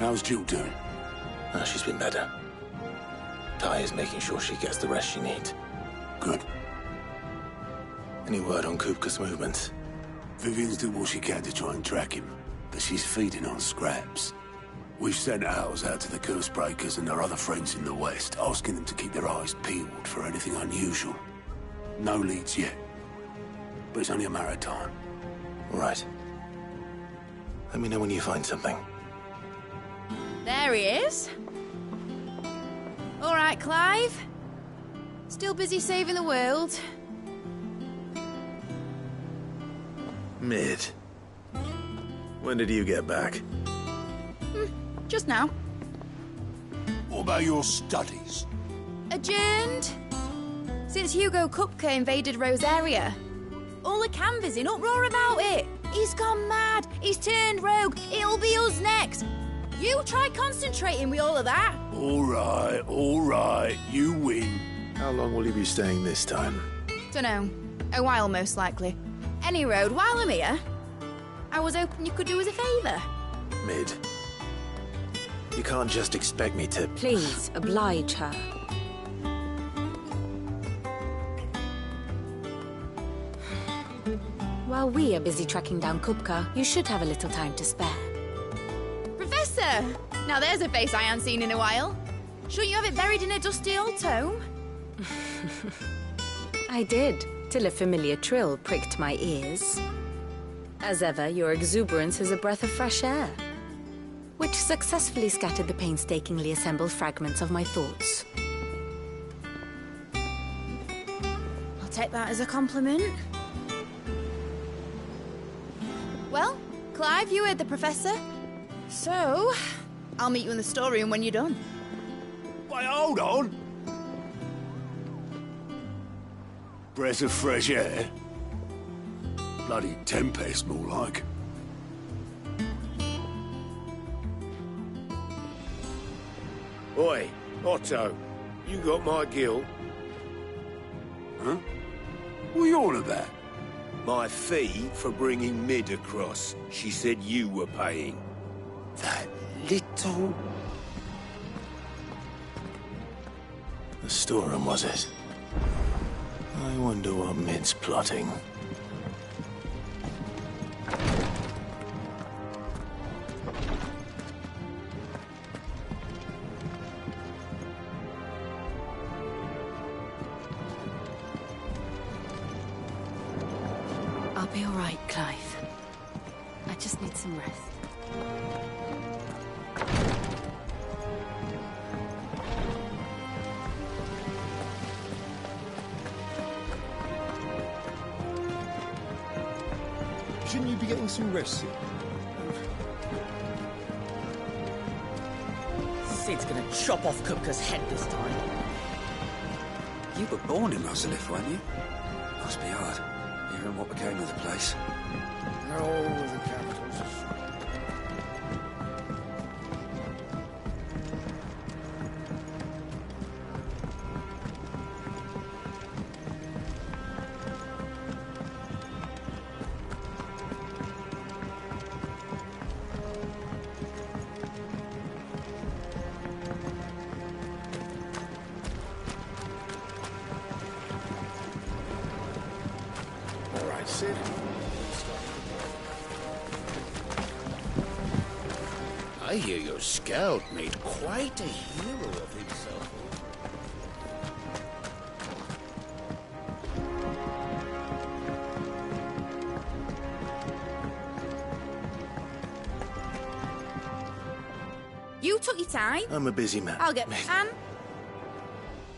How's Jill doing? Oh, she's been better. Ty is making sure she gets the rest she needs. Good. Any word on Kupka's movements? Vivian's doing what she can to try and track him, but she's feeding on scraps. We've sent ours out to the Cursebreakers and their other friends in the West, asking them to keep their eyes peeled for anything unusual. No leads yet, but it's only a matter of time. All right. Let me know when you find something. There he is. All right, Clive. Still busy saving the world. Mid. When did you get back? Just now. What about your studies? Adjourned. Since Hugo Kupka invaded Rosaria. All the canvassers in uproar about it. He's gone mad. He's turned rogue. It'll be us next. You try concentrating with all of that. All right. You win. How long will you be staying this time? Dunno. A while, most likely. Any road, while I'm here, I was hoping you could do us a favour. Mid. You can't just expect me to... Please, oblige her. While we are busy tracking down Kupka, you should have a little time to spare. Professor! Now there's a face I haven't seen in a while. Shouldn't you have it buried in a dusty old tome? I did, till a familiar trill pricked my ears. As ever, your exuberance is a breath of fresh air, which successfully scattered the painstakingly assembled fragments of my thoughts. I'll take that as a compliment. Well, Clive, you heard the Professor. So, I'll meet you in the storeroom when you're done. Wait, hold on. Breath of fresh air? Bloody tempest, more like. Oi, Otto, you got my guilt. Huh? What are you on about? My fee for bringing Mid across. She said you were paying. That little... The storeroom, was it? I wonder what Mid's plotting. I'll be all right, Clive. I just need some rest. Shouldn't you be getting some rest soon? Sid's gonna chop off Kupka's head this time. You were born in Rosalith, weren't you? Must be hard, hearing what became of the place. No, the capitals. All right, Sid. I hear your scout made quite a hero of himself. You took your time. I'm a busy man. I'll get... Mid.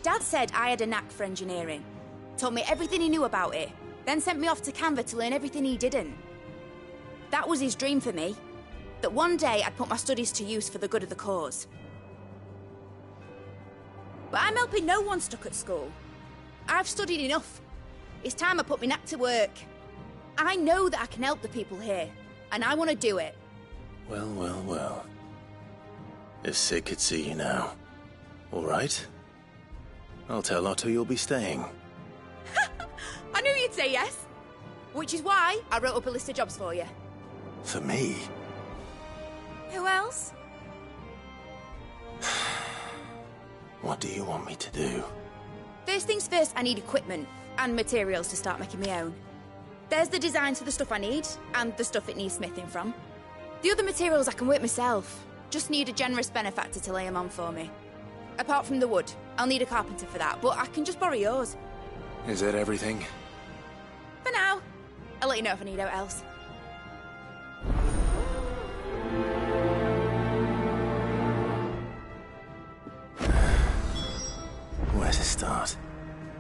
Dad said I had a knack for engineering. Told me everything he knew about it. Then sent me off to Canva to learn everything he didn't. That was his dream for me. That one day I'd put my studies to use for the good of the cause. But I'm helping no one stuck at school. I've studied enough. It's time I put my knack to work. I know that I can help the people here, and I want to do it. Well. If Sid could see you now. All right? I'll tell Otto you'll be staying. I knew you'd say yes. Which is why I wrote up a list of jobs for you. For me? Who else? What do you want me to do? First things first, I need equipment and materials to start making my own. There's the designs for the stuff I need, and the stuff it needs smithing from. The other materials I can work myself. Just need a generous benefactor to lay them on for me. Apart from the wood, I'll need a carpenter for that, but I can just borrow yours. Is that everything? For now. I'll let you know if I need out else. Where to start?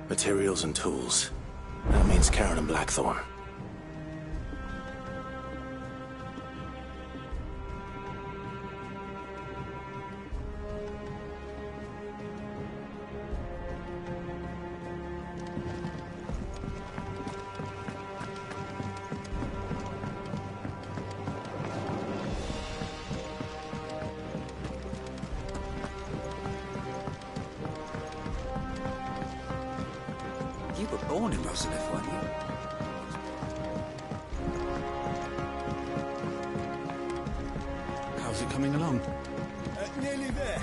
Materials and tools. That means Karen and Blackthorn. You were born in Rosalith, weren't you? How's it coming along? Nearly there.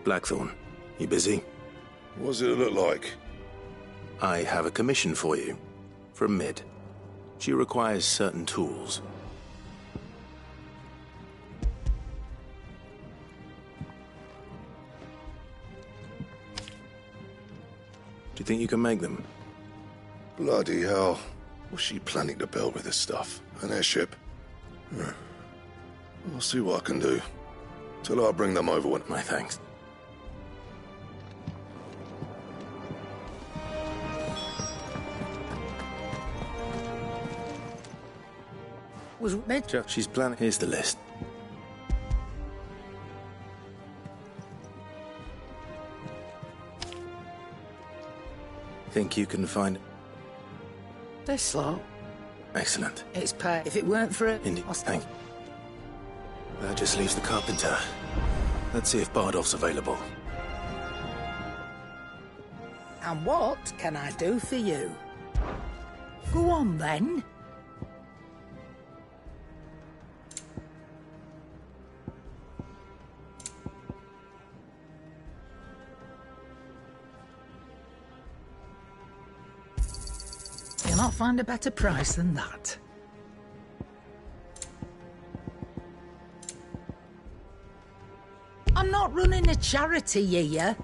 Blackthorn, you busy? What's it look like? I have a commission for you. From Mid. She requires certain tools. Do you think you can make them? Bloody hell. What's she planning to build with this stuff? An airship? I'll see what I can do. Till I bring them over when... My thanks. Was Major? She's planning... Here's the list. Think you can find... They're slow. Excellent. It's pay. If it weren't for it... Indeed. Thank... That just leaves the carpenter. Let's see if Bardolph's available. And what can I do for you? Go on, then. You'll not find a better price than that. I'm not running a charity here.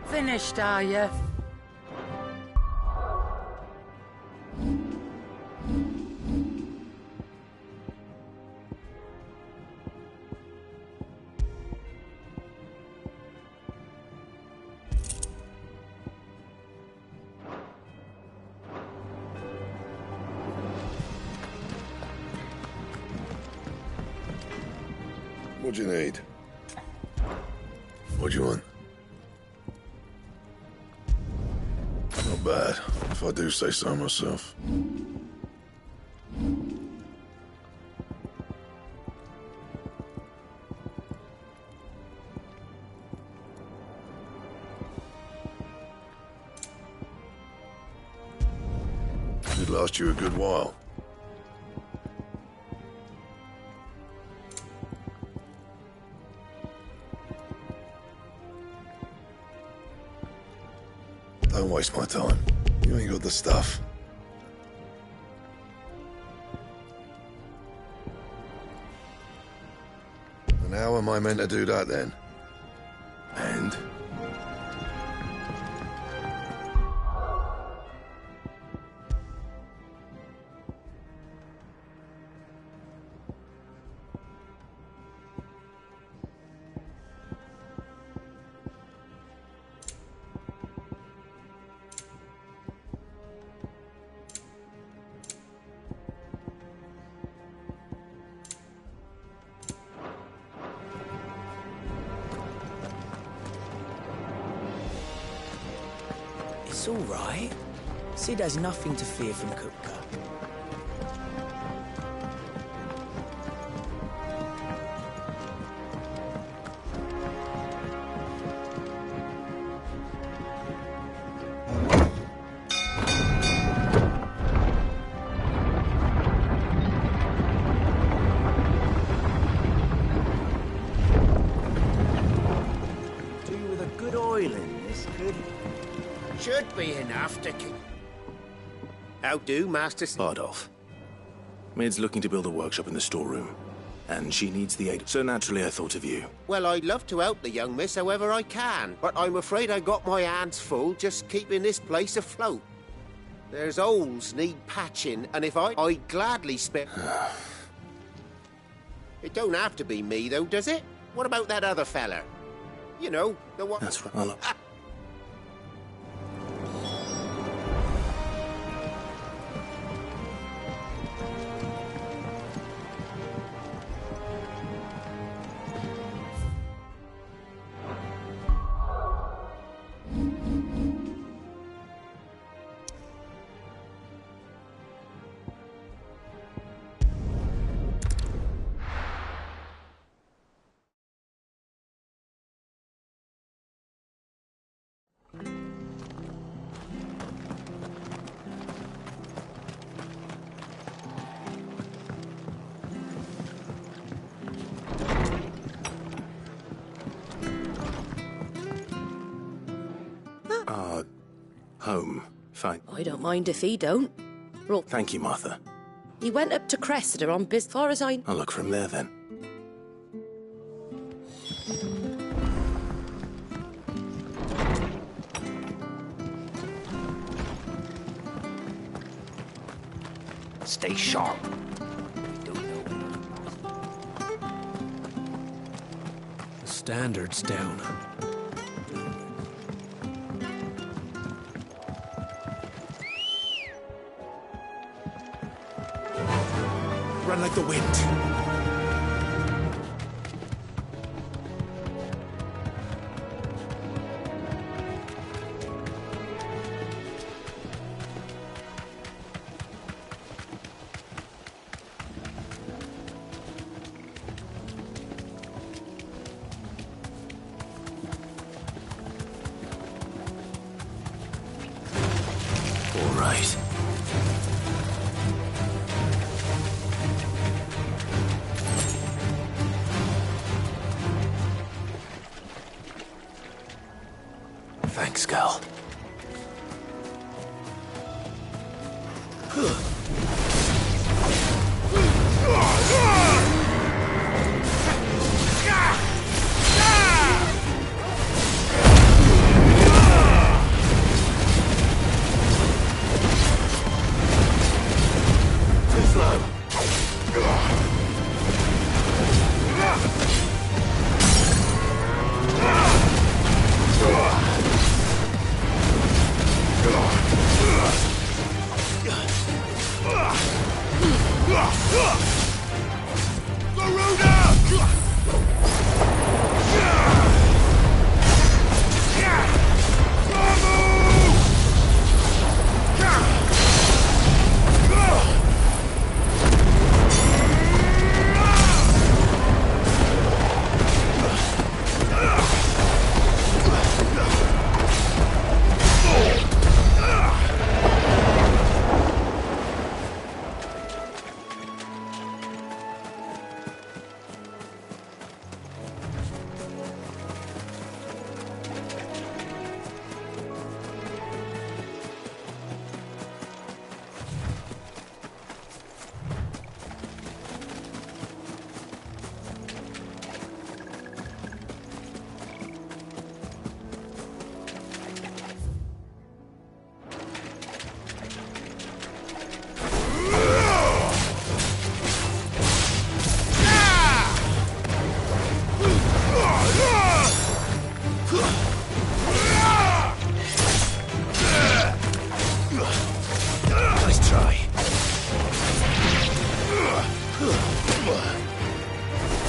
Finished, are you? What do you need? What do you want? Not bad, if I do say so myself. Should last you a good while. Don't waste my time. You ain't got the stuff. And how am I meant to do that then? And? It's all right. Sid has nothing to fear from Kupka. Should be enough to keep. How do, Master? Bardolph. Maid's looking to build a workshop in the storeroom, and she needs the aid. So naturally I thought of you. Well, I'd love to help the young miss however I can, but I'm afraid I got my hands full just keeping this place afloat. There's holes need patching, and if I'd gladly spare... It don't have to be me, though, does it? What about that other fella? You know, the one... That's right. Home. Fine. I don't mind if he don't. Well, thank you, Martha. He went up to Cressida on biz, far as I... I'll look from there, then. Stay sharp. The standard's down. Run like the wind. All right. Thanks, Gal.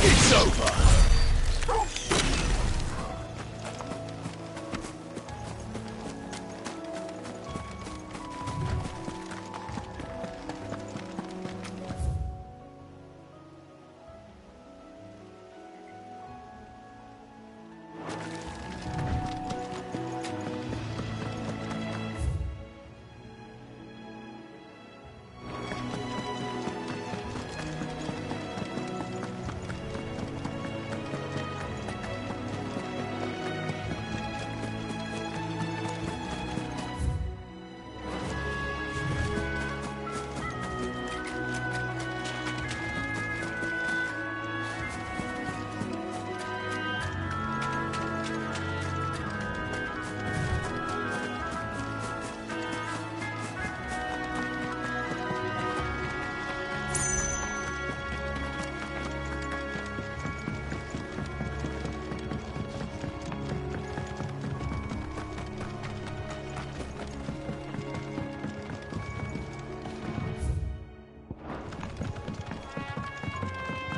It's over!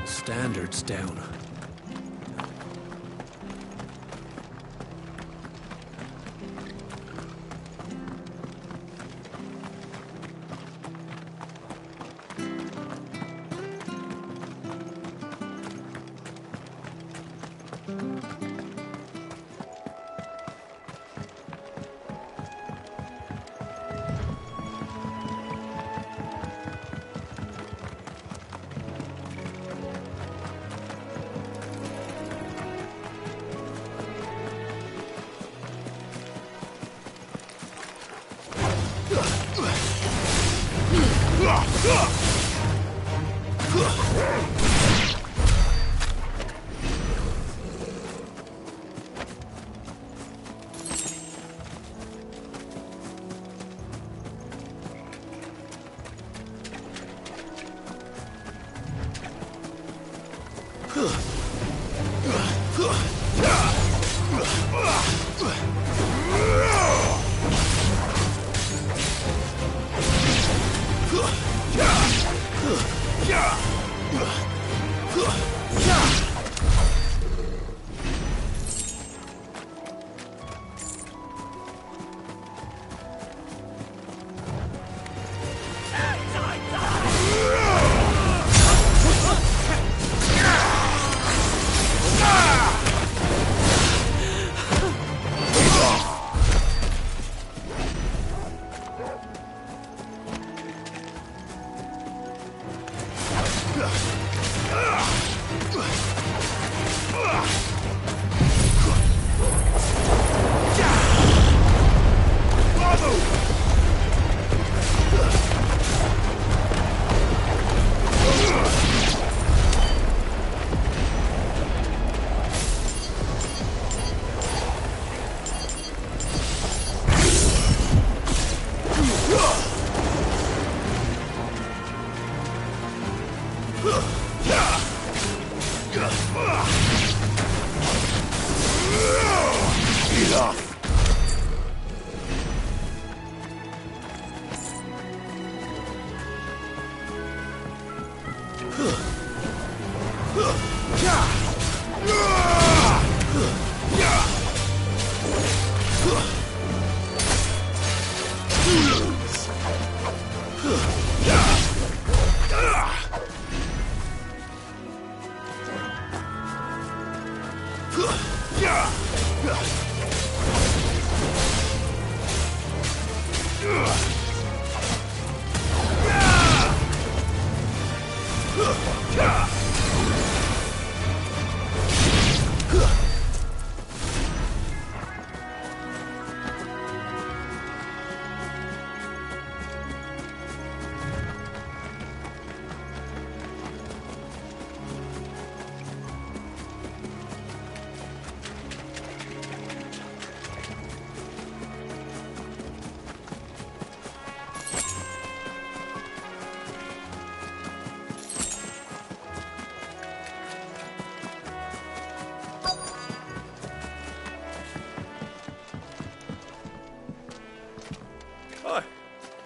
Standards down.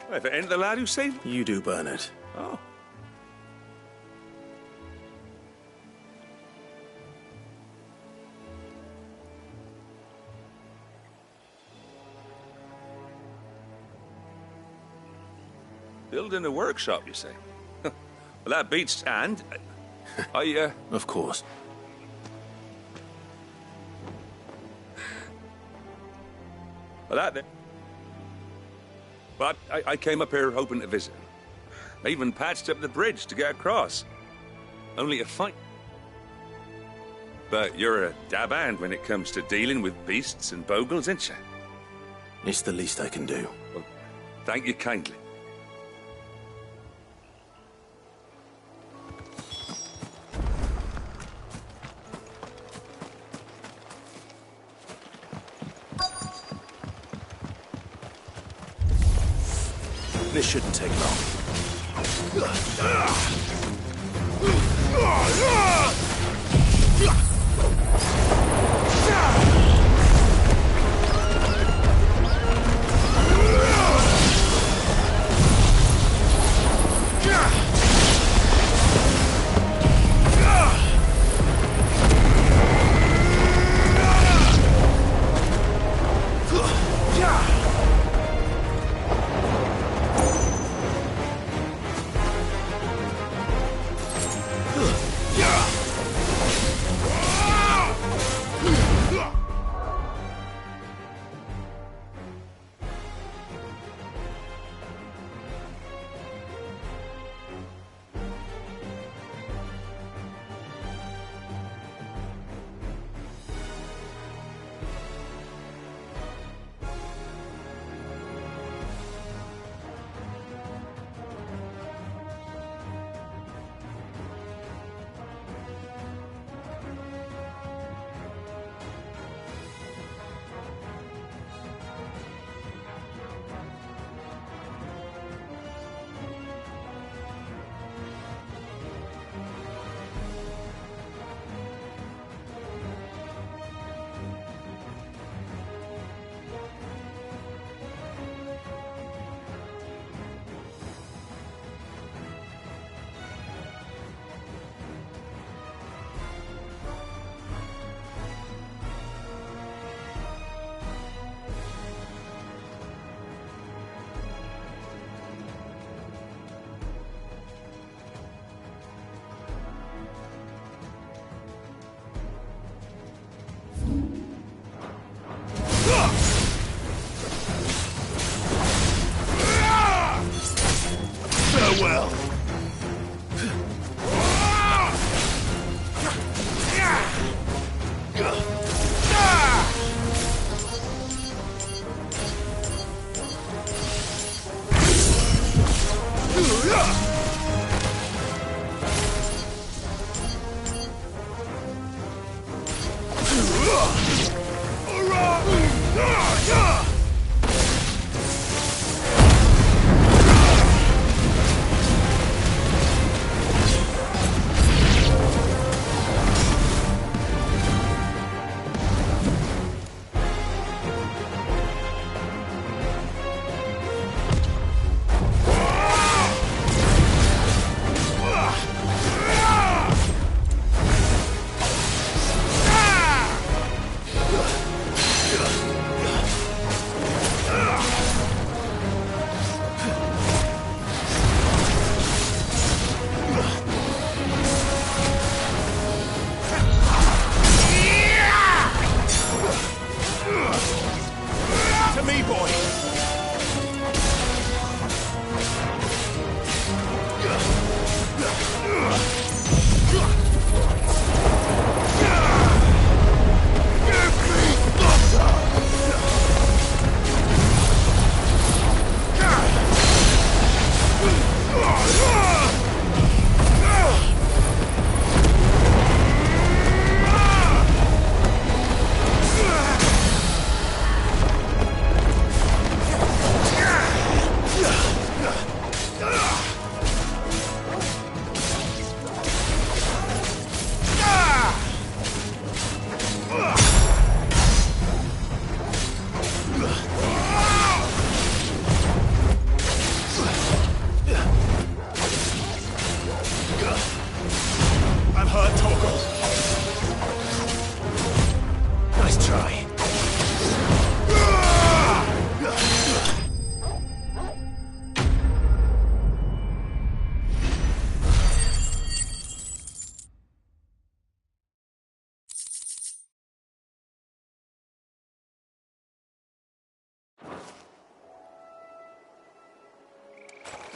If it ain't the lad who saved me. You do, Bernard. Oh. Building a workshop, you say? Well, that beats... And... Of course. Well, that then. But I came up here hoping to visit. I even patched up the bridge to get across. Only to fight. But you're a dab hand when it comes to dealing with beasts and bogles, ain't you? It's the least I can do. Well, thank you kindly. This shouldn't take long.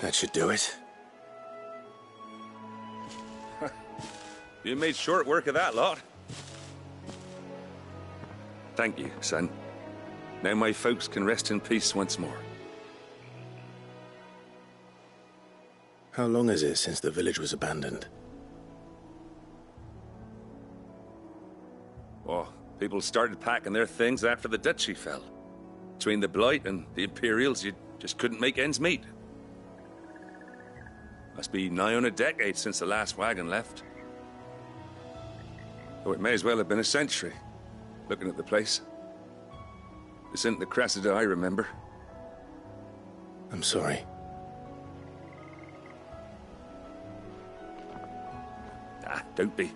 That should do it. You made short work of that lot. Thank you, son. Now my folks can rest in peace once more. How long is it since the village was abandoned? Oh, people started packing their things after the duchy fell. Between the Blight and the Imperials, you just couldn't make ends meet. Must be nigh on a decade since the last wagon left. Oh, it may as well have been a century, looking at the place. This isn't the Cressida I remember. I'm sorry. Ah, don't be.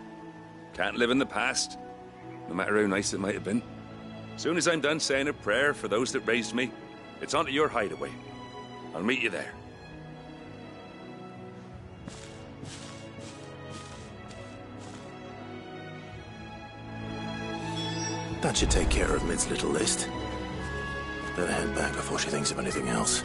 Can't live in the past, no matter how nice it might have been. Soon as I'm done saying a prayer for those that raised me, it's on to your hideaway. I'll meet you there. That should take care of Mid's little list. Better head back before she thinks of anything else.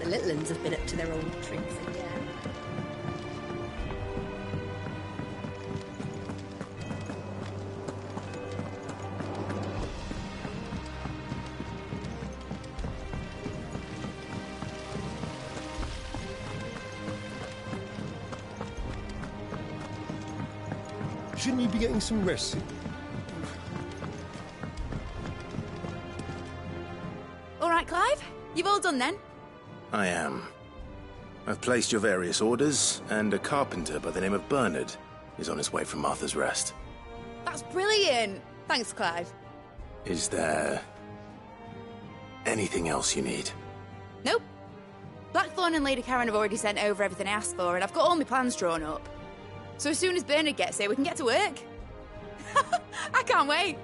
The little uns have been up to their old tricks again. Shouldn't you be getting some rest? All right, Clive? You've all done then? I am. I've placed your various orders, and a carpenter by the name of Bernard is on his way from Martha's Rest. That's brilliant! Thanks, Clive. Is there anything else you need? Nope. Blackthorn and Lady Karen have already sent over everything I asked for, and I've got all my plans drawn up. So as soon as Bernard gets here, we can get to work. I can't wait.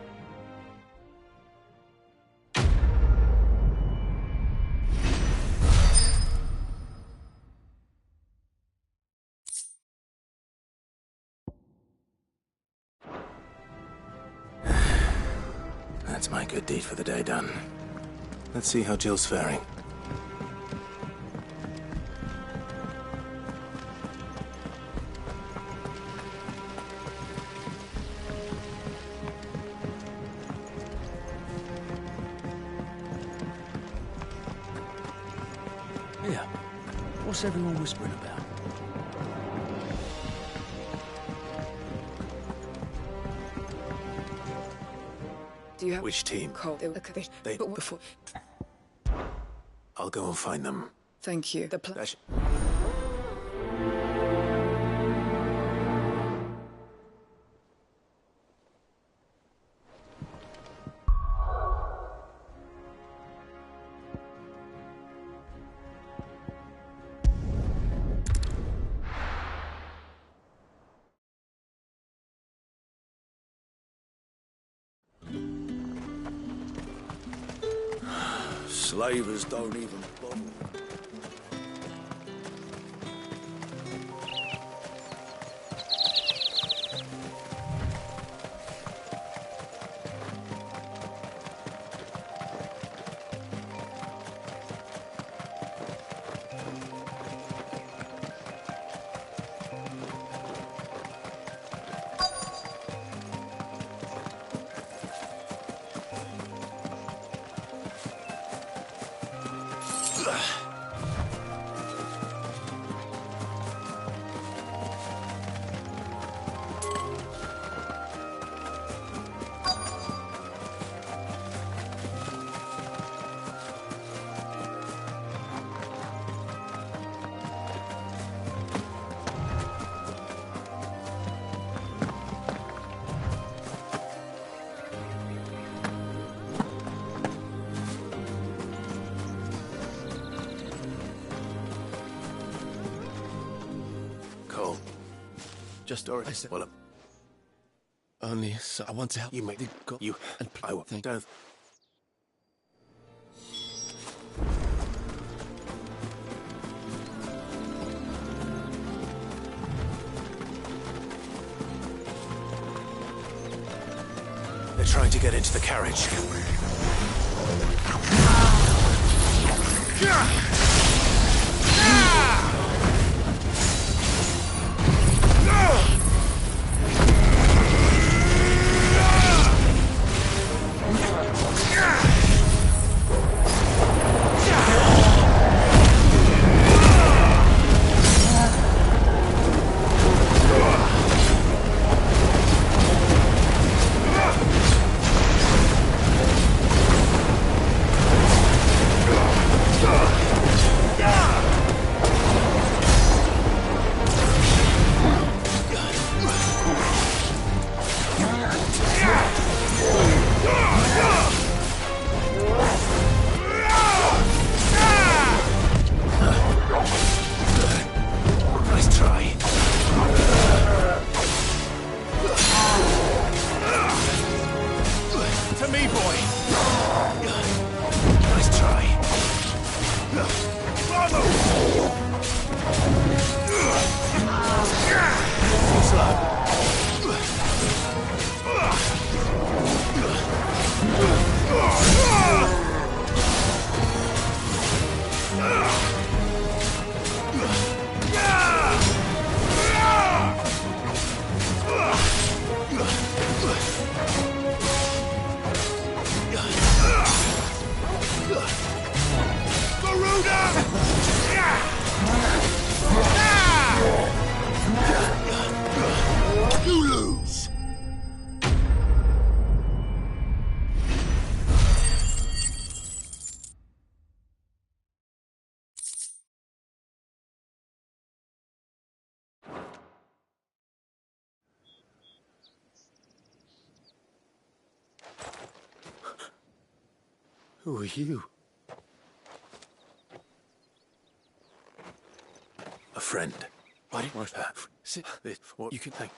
That's my good deed for the day done. Let's see how Jill's faring. Yeah. What's everyone whispering about? Do you have Which team? Cole? They- But before. I'll go and find them. Thank you. The plan. Slavers don't even bother. just already. Well, only so I want to help you make you and I will think. Don't. They're trying to get into the carriage. Who are you? A friend. What? Sit. What? You can think.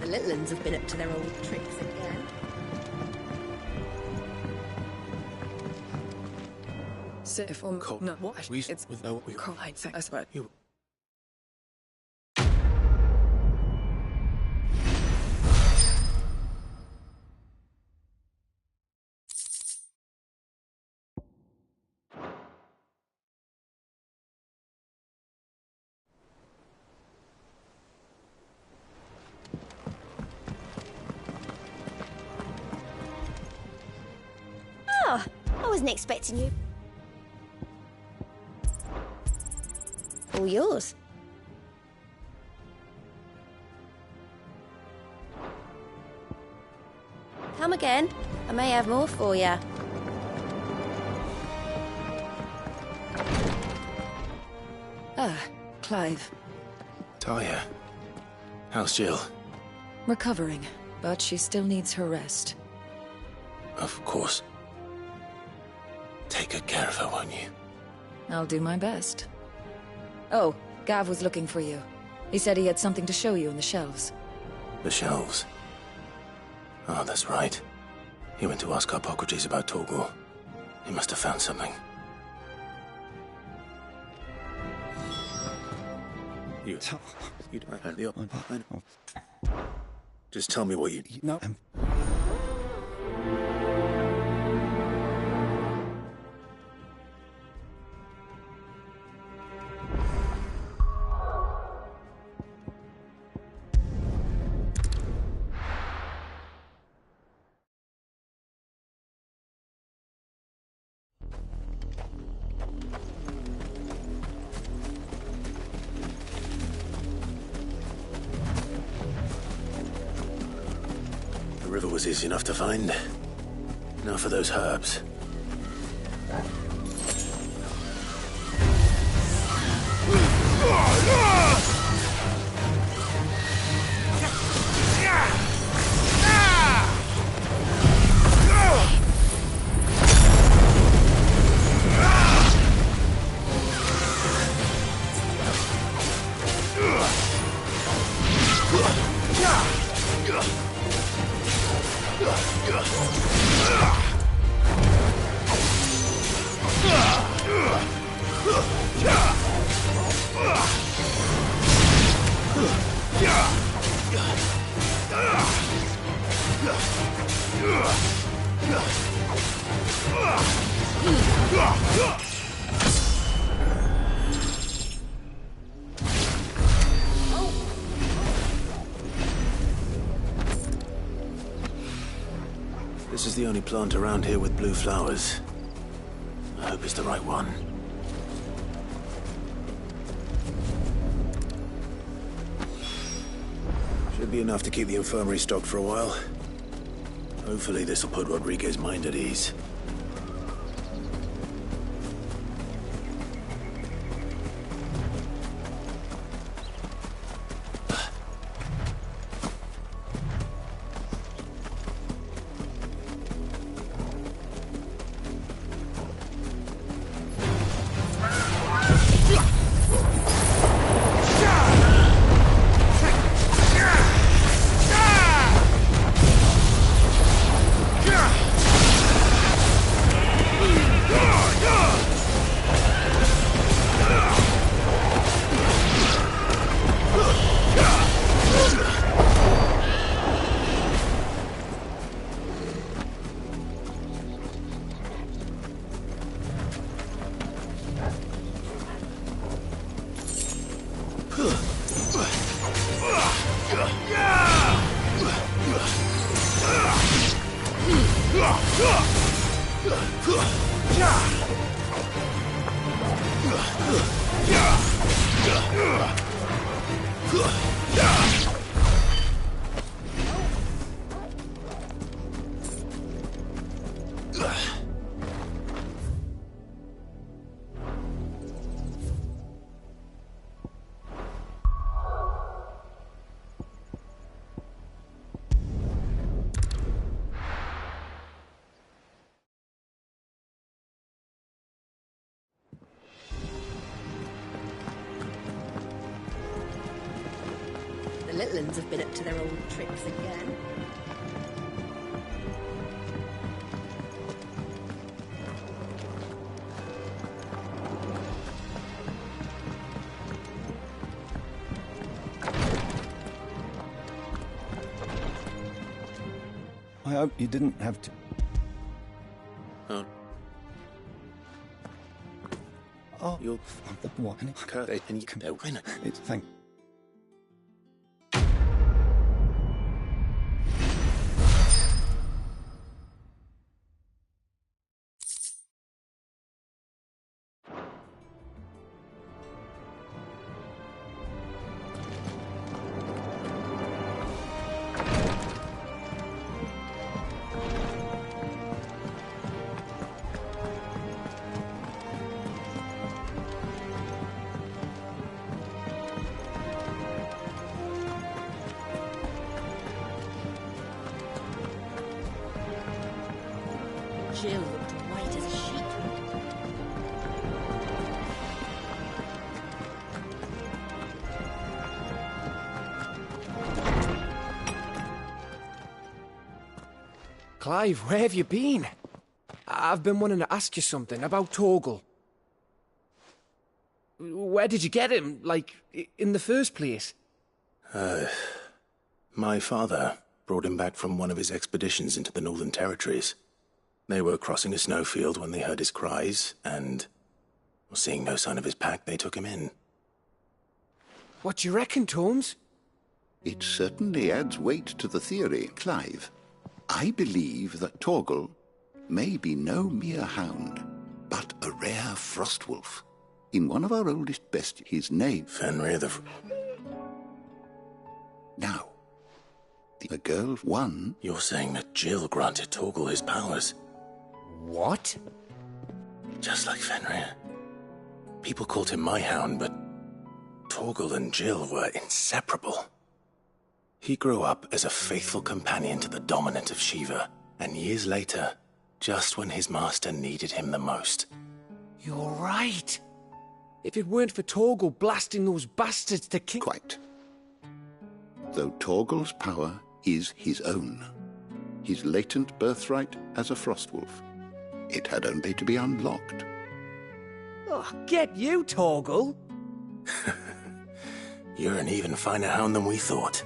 The little ones have been up to their old tricks again. Sit if no what? It's with no we cold. I swear. You. Oh, I wasn't expecting you. All yours. Come again. I may have more for you. Ah, Clive. Talia. How's Jill? Recovering, but she still needs her rest. Of course. Take good care of her, won't you? I'll do my best. Oh, Gav was looking for you. He said he had something to show you in the shelves. The shelves? Oh, that's right. He went to ask Hippocrates about Torgor. He must have found something. You don't have the option. Just tell me what you... No. The river was easy enough to find. Now for those herbs. This is the only plant around here with blue flowers. I hope it's the right one. Should be enough to keep the infirmary stocked for a while. Hopefully this will put Rodriguez's mind at ease. The Litlans have been up to their old tricks again. I hope you didn't have to... Oh, you'll... What? It's... Thank... Jill looked white as a sheet. Clive, where have you been? I've been wanting to ask you something about Torgal. Where did you get him, like, in the first place? My father brought him back from one of his expeditions into the Northern Territories. They were crossing a snowfield when they heard his cries, and, seeing no sign of his pack, they took him in. What do you reckon, Tomes? It certainly adds weight to the theory, Clive. I believe that Torgal may be no mere hound, but a rare frostwolf. In one of our oldest best, his name... Fenrir the... Now, the The girl won. You're saying that Jill granted Torgal his powers? What? Just like Fenrir. People called him my hound, but Torgal and Jill were inseparable. He grew up as a faithful companion to the dominant of Shiva, and years later, just when his master needed him the most. You're right. If it weren't for Torgal blasting those bastards to kill... Quite. Though Torgal's power is his own. His latent birthright as a Frostwolf. It had only to be unlocked. Oh, get you, Torgal! You're an even finer hound than we thought.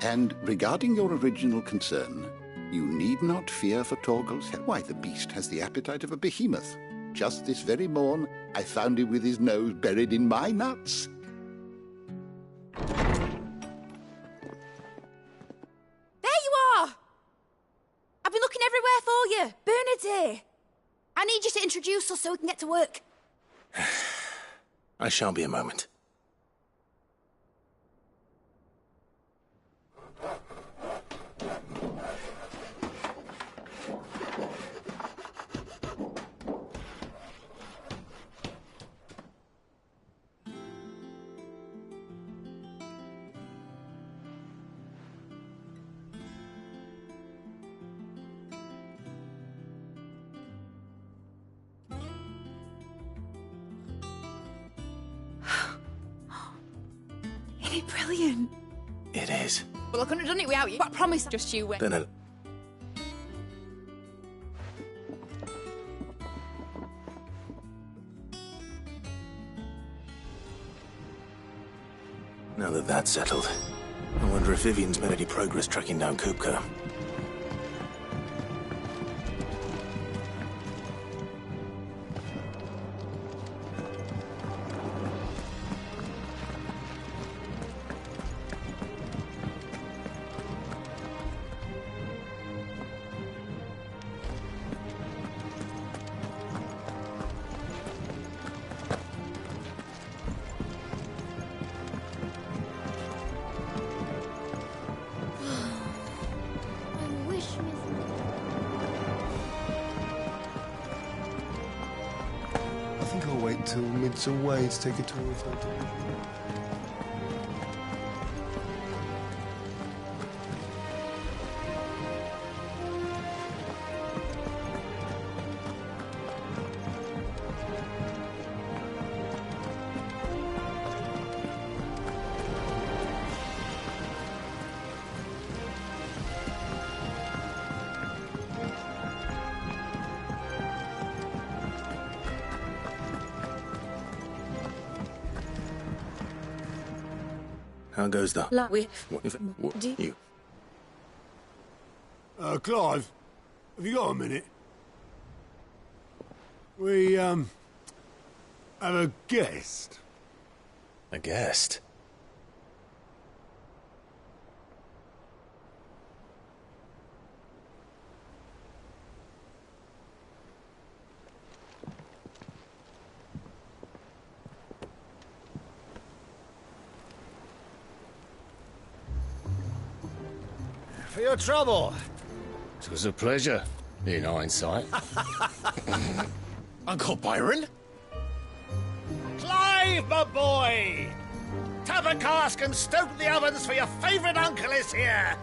And regarding your original concern, you need not fear for Torgal's health. Why, the beast has the appetite of a behemoth. Just this very morn, I found him with his nose buried in my nuts. There you are! I've been looking everywhere for you. Bernard's here. I need you to introduce us so we can get to work. I shall be a moment. Isn't it brilliant? It is. Well, I couldn't have done it without you. But I promise just you went. Then now that that's settled, I wonder if Vivian's made any progress tracking down Kupka. I think I'll wait until Mid's away to take a tour of her. How goes the... You. Clive, have you got a minute? We, have a guest. A guest? For your trouble. It was a pleasure, in hindsight. Uncle Byron? Clive, my boy! Tap a cask and stoke the ovens for your favourite uncle is here!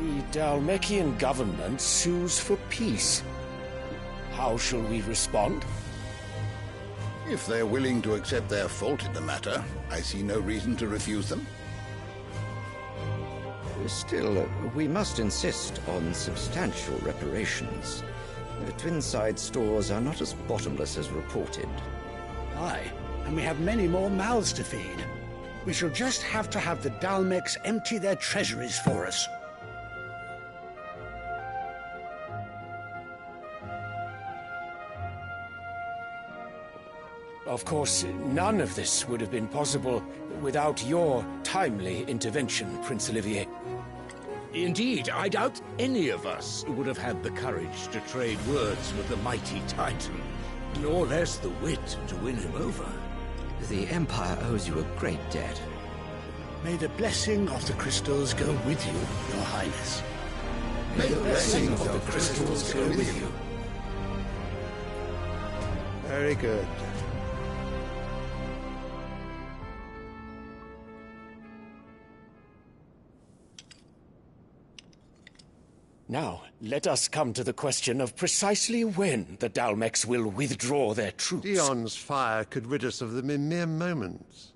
The Dalmekian government sues for peace. How shall we respond? If they're willing to accept their fault in the matter, I see no reason to refuse them. Still, we must insist on substantial reparations. The Twinside stores are not as bottomless as reported. Aye, and we have many more mouths to feed. We shall just have to have the Dalmecs empty their treasuries for us. Of course, none of this would have been possible without your timely intervention, Prince Olivier. Indeed, I doubt any of us would have had the courage to trade words with the mighty Titan, nor less the wit to win him over. The Empire owes you a great debt. May the blessing of the crystals go with you, Your Highness. May the blessing of the crystals go with you. Very good. Now, let us come to the question of precisely when the Dalmecs will withdraw their troops. Dion's fire could rid us of them in mere moments.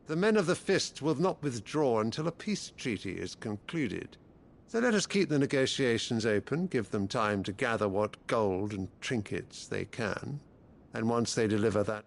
The men of the Fist will not withdraw until a peace treaty is concluded. So let us keep the negotiations open, give them time to gather what gold and trinkets they can, and once they deliver that